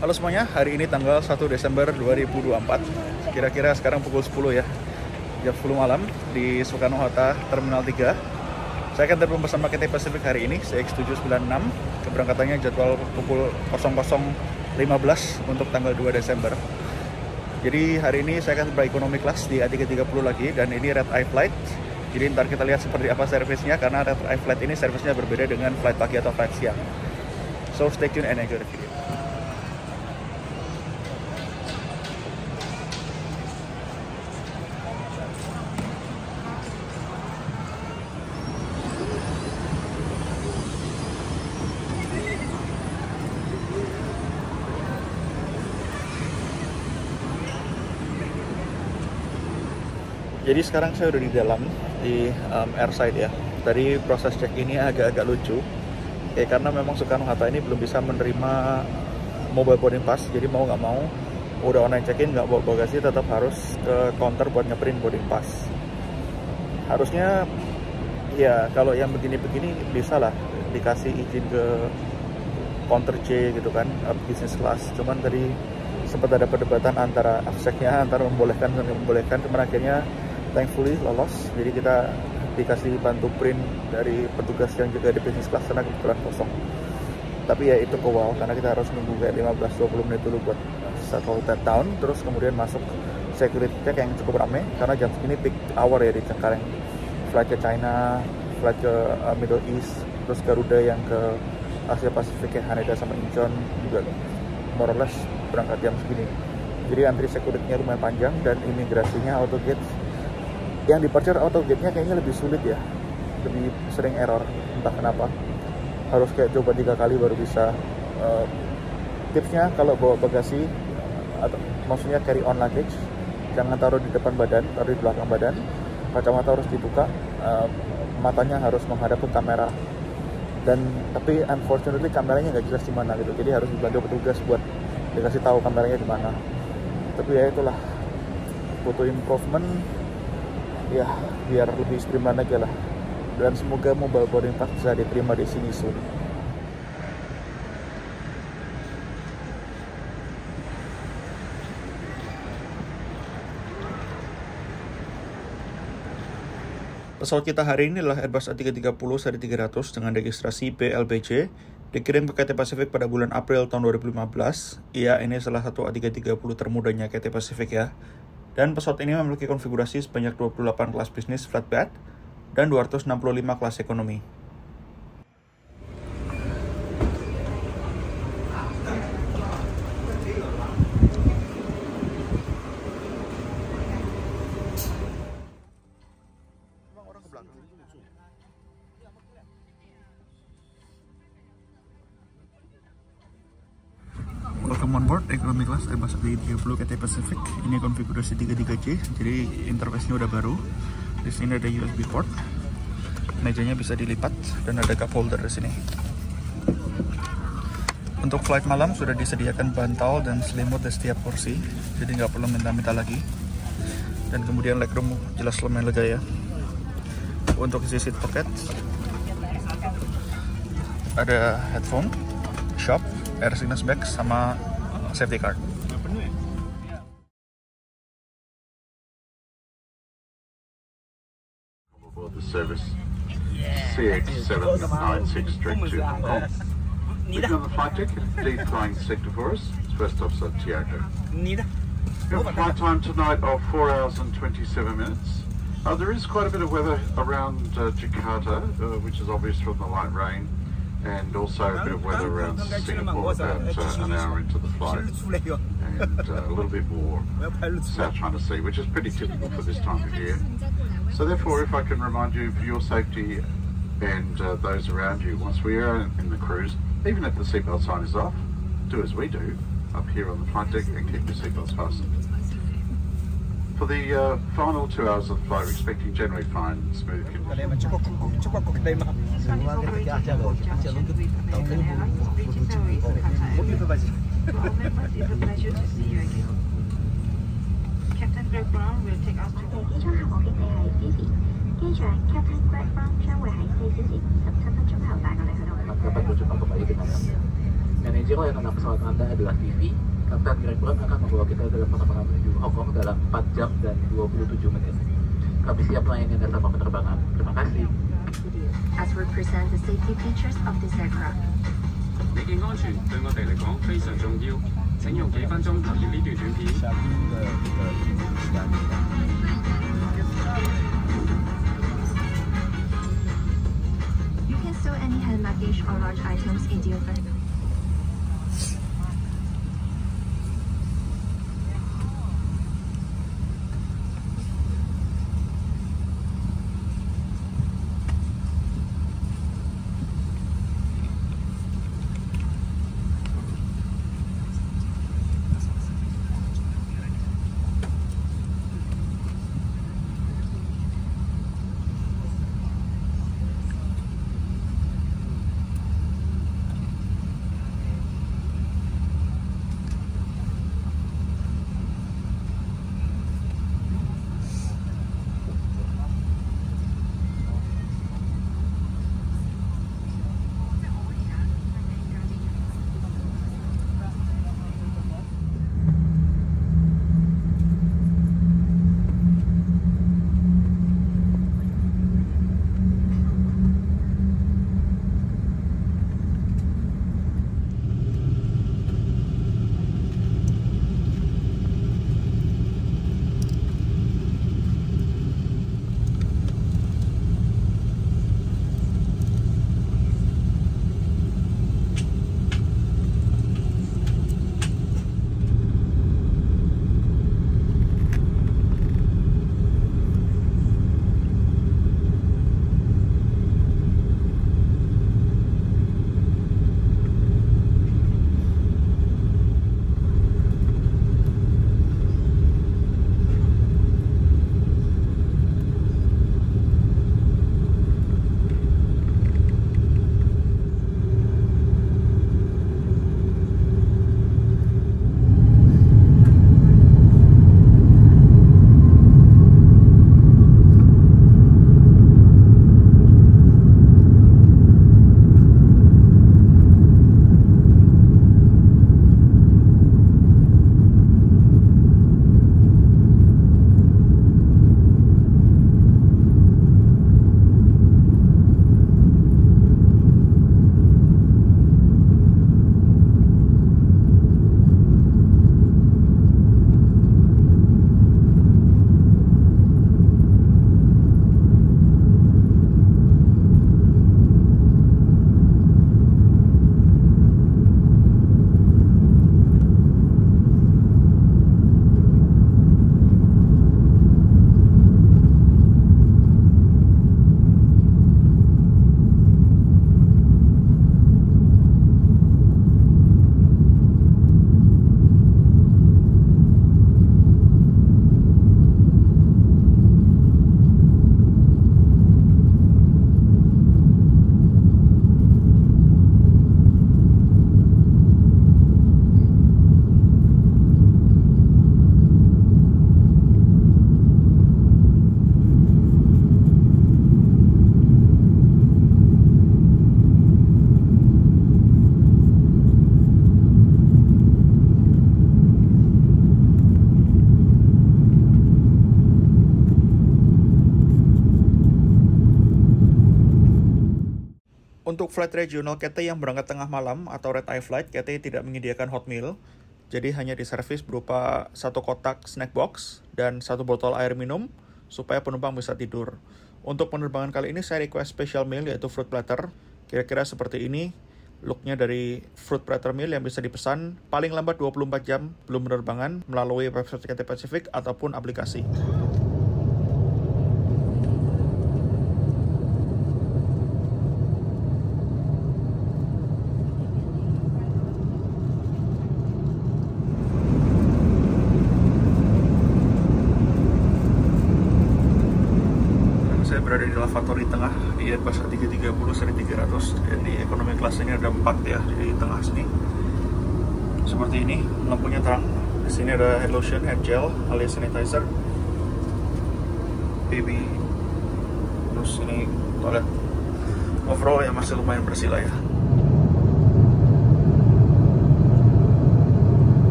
Halo semuanya, hari ini tanggal 1 Desember 2024. Kira-kira sekarang pukul 10 ya, jam 10 malam di Soekarno-Hatta Terminal 3. Saya akan terbang bersama Cathay Pacific hari ini, CX796. Keberangkatannya jadwal pukul 00.15 untuk tanggal 2 Desember. Jadi hari ini saya akan berekonomi kelas di A330 lagi, dan ini red eye flight. Jadi ntar kita lihat seperti apa servisnya, karena red eye flight ini servisnya berbeda dengan flight pagi atau flight siang. So stay tuned and enjoy the video. Jadi sekarang saya udah di dalam, di airside ya. Tadi proses check ini agak-agak lucu. Karena memang Soekarno-Hatta ini belum bisa menerima mobile boarding pass. Jadi mau nggak mau, udah online check-in, nggak bawa bagasi, tetap harus ke counter buat ngeprint boarding pass. Harusnya, ya kalau yang begini-begini bisa lah dikasih izin ke counter C gitu kan, business class. Cuman tadi sempat ada perdebatan antara afseknya, antara membolehkan dan membolehkan. Cuman akhirnya thankfully lolos, jadi kita dikasih bantu print dari petugas yang juga di business class karena kebetulan kosong. Tapi ya itu kewal, karena kita harus nunggu kayak 15-20 menit dulu buat settle that down, terus kemudian masuk security check yang cukup ramai karena jam segini peak hour ya di Cengkareng. Flight ke China, flight ke Middle East, terus Garuda yang ke Asia Pasifik kayak Haneda sama Incheon juga more or less berangkat jam segini. Jadi antri security-nya lumayan panjang, dan imigrasinya auto gate. Yang departure auto gate-nya kayaknya lebih sulit ya, lebih sering error, entah kenapa. Harus kayak coba 3 kali baru bisa. Tipsnya kalau bawa bagasi, atau maksudnya carry on luggage, jangan taruh di depan badan, taruh di belakang badan. Kacamata harus dibuka, matanya harus menghadap ke kamera. Tapi unfortunately kameranya nggak jelas di mana gitu, jadi harus dibantu petugas buat dikasih tahu kameranya di mana. Tapi ya itulah, butuh improvement ya, biar lebih streamline aja lah. Dan semoga mobile boarding pass bisa diterima di sini soon. Pesawat kita hari ini adalah Airbus A330 seri 300 dengan registrasi PLBJ, dikirim ke Cathay Pacific pada bulan April tahun 2015. Iya, ini salah satu A330 termudanya Cathay Pacific ya. Dan pesawat ini memiliki konfigurasi sebanyak 28 kelas bisnis flatbed dan 265 kelas ekonomi. Welcome on board Economy Class Airbus A330 Cathay Pacific. Ini konfigurasi 33C, jadi interface-nya udah baru. Di sini ada USB port, mejanya bisa dilipat, dan ada cup holder di sini. Untuk flight malam sudah disediakan bantal dan selimut di setiap kursi, jadi nggak perlu minta-minta lagi. Dan kemudian legroom jelas lumayan lega ya. Untuk isi seat pocket ada headphone, shop, air sickness bag, sama safety card. Aboard the service CX796-2 Hong Kong. Looking on the flight deck, lead flying sector for us. First officer Tiago. We have a flight time tonight of 4 hours and 27 minutes. There is quite a bit of weather around Jakarta, which is obvious from the light rain. And also a bit of weather around Singapore about an hour into the flight, and a little bit more South China Sea, which is pretty typical for this time of year. So therefore, if I can remind you for your safety and those around you, once we are in the cruise, even if the seatbelt sign is off, do as we do up here on the flight deck and keep your seatbelts fastened. For the final 2 hours of the flight, we're expecting generally fine, smooth conditions. Captain Greg Brown will take us to the Cathay 機場 Captain Greg Brown 將會喺4小時17分鐘後帶我哋去到。Manajer layanan pesawat Anda adalah TV. Kapten Greg Brown akan membawa kita dalam penerbangan menuju Hong Kong dalam 4 jam dan 27 menit. Kami siap melayani Anda selama penerbangan. Terima kasih. As we present the safety features of this aircraft. 你嘅安全對我哋嚟講非常重要，請用幾分鐘留意呢段短片。 You can store any hand luggage or large items in the oven. Untuk flight regional Cathay yang berangkat tengah malam atau red eye flight, Cathay tidak menyediakan hot meal, jadi hanya diservis berupa satu kotak snack box dan satu botol air minum supaya penumpang bisa tidur. Untuk penerbangan kali ini saya request special meal yaitu fruit platter. Kira-kira seperti ini looknya dari fruit platter meal yang bisa dipesan paling lambat 24 jam belum penerbangan melalui website Cathay Pacific ataupun aplikasi. Berada di lavatory tengah di Airbus A330 seri 300 dan di ekonomi kelas ini ada 4 ya di tengah sini. Seperti ini, lampunya terang. Di sini ada hand lotion, hand gel, alias sanitizer, baby. Terus ini toilet. Overall ya masih lumayan bersih lah ya.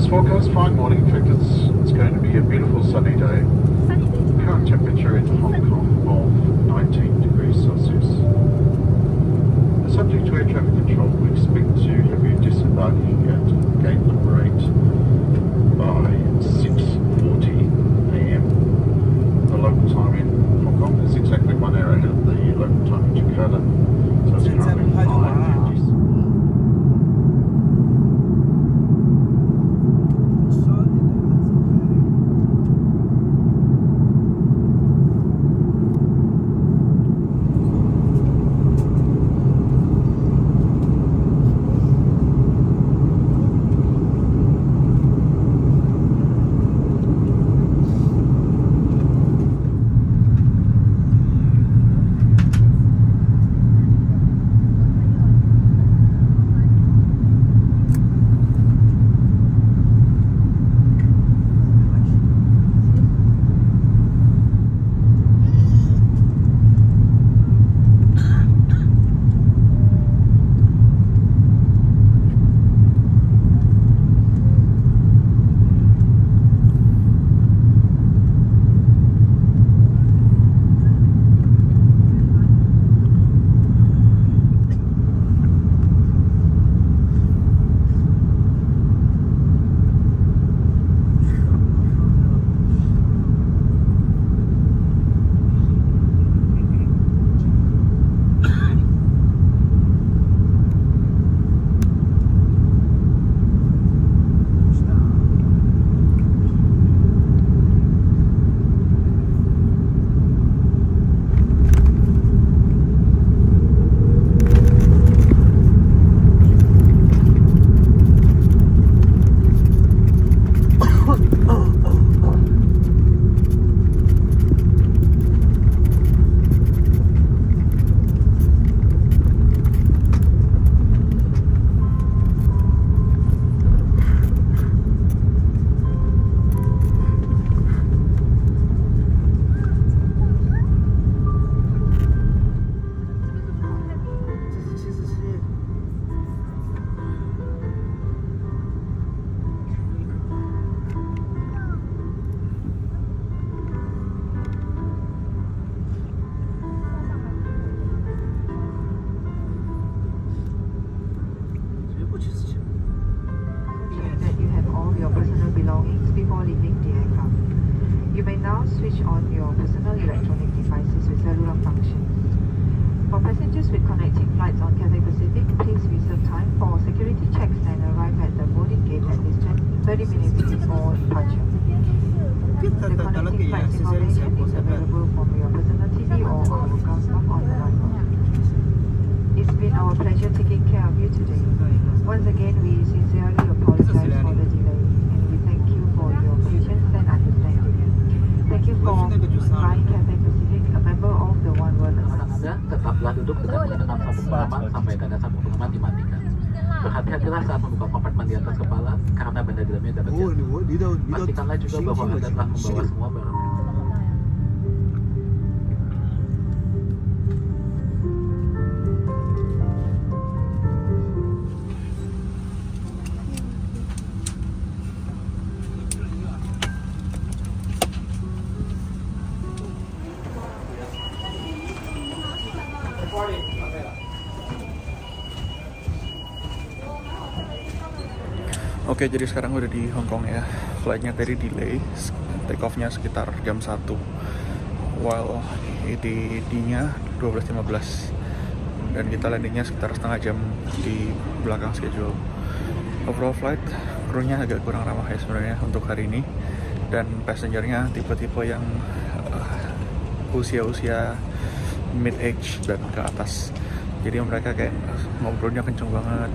forecast, fine morning. In fact, it's going to be a beautiful sunny day. Current temperature in Hong Kong of 19 degrees Celsius. Subject to air traffic control, we expect to have you disembarking at gate number 8 by 6:40 AM. The local time in Hong Kong is exactly 1 hour ahead of the local time in Jakarta. So it's currently 5:50. Switch on your personal electronic devices with cellular functions. For passengers with connecting flights on Cathay Pacific, please reserve time for security checks and arrive at the boarding gate at least 30 minutes before departure. The connecting flight information is available from your personal TV or our Gulfstop on the runway. It's been our pleasure taking care of you today. Once again, we sincerely apologize for the delay and we thank you for your patience and understanding. Thank you for flying Cathay Pacific, a member of the One World Alliance. Anda tetaplah duduk dengan mengenakan sabuk pengaman sampai tanda sabuk pengaman dimatikan. Berhati-hatilah saat membuka kompartemen di atas kepala karena benda di dalamnya dapat jatuh. Pastikanlah juga bahwa Anda telah membawa semua barang. Oke, jadi sekarang udah di Hong Kong ya. Flightnya tadi delay, take off-nya sekitar jam 1, while EDD-nya 12.15, dan kita landingnya sekitar setengah jam di belakang schedule. Overall flight, krunya agak kurang ramah ya sebenarnya untuk hari ini, dan passengernya tipe-tipe yang usia-usia mid-age dan ke atas. Jadi mereka kayak ngobrolnya kenceng banget,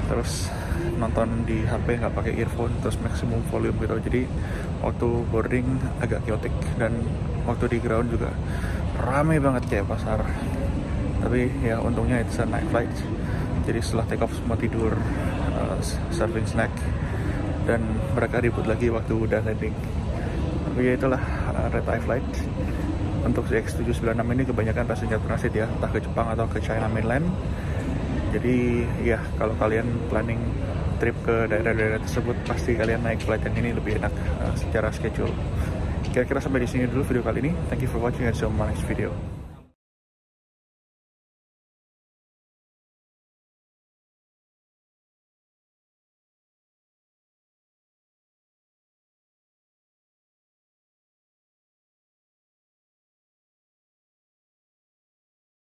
terus nonton di HP nggak pakai earphone, terus maksimum volume gitu. Jadi waktu boarding agak chaotic, dan waktu di ground juga rame banget kayak pasar. Tapi ya untungnya it's a night flight, jadi setelah take off semua tidur, serving snack, dan mereka ribut lagi waktu udah landing. Tapi ya itulah red eye flight. Untuk CX796 ini kebanyakan passenger transit ya, entah ke Jepang atau ke China Mainland. Jadi ya kalau kalian planning trip ke daerah-daerah tersebut, pasti kalian naik flight yang ini lebih enak secara schedule. Kira-kira sampai di sini dulu video kali ini. Thank you for watching and see you on my next video.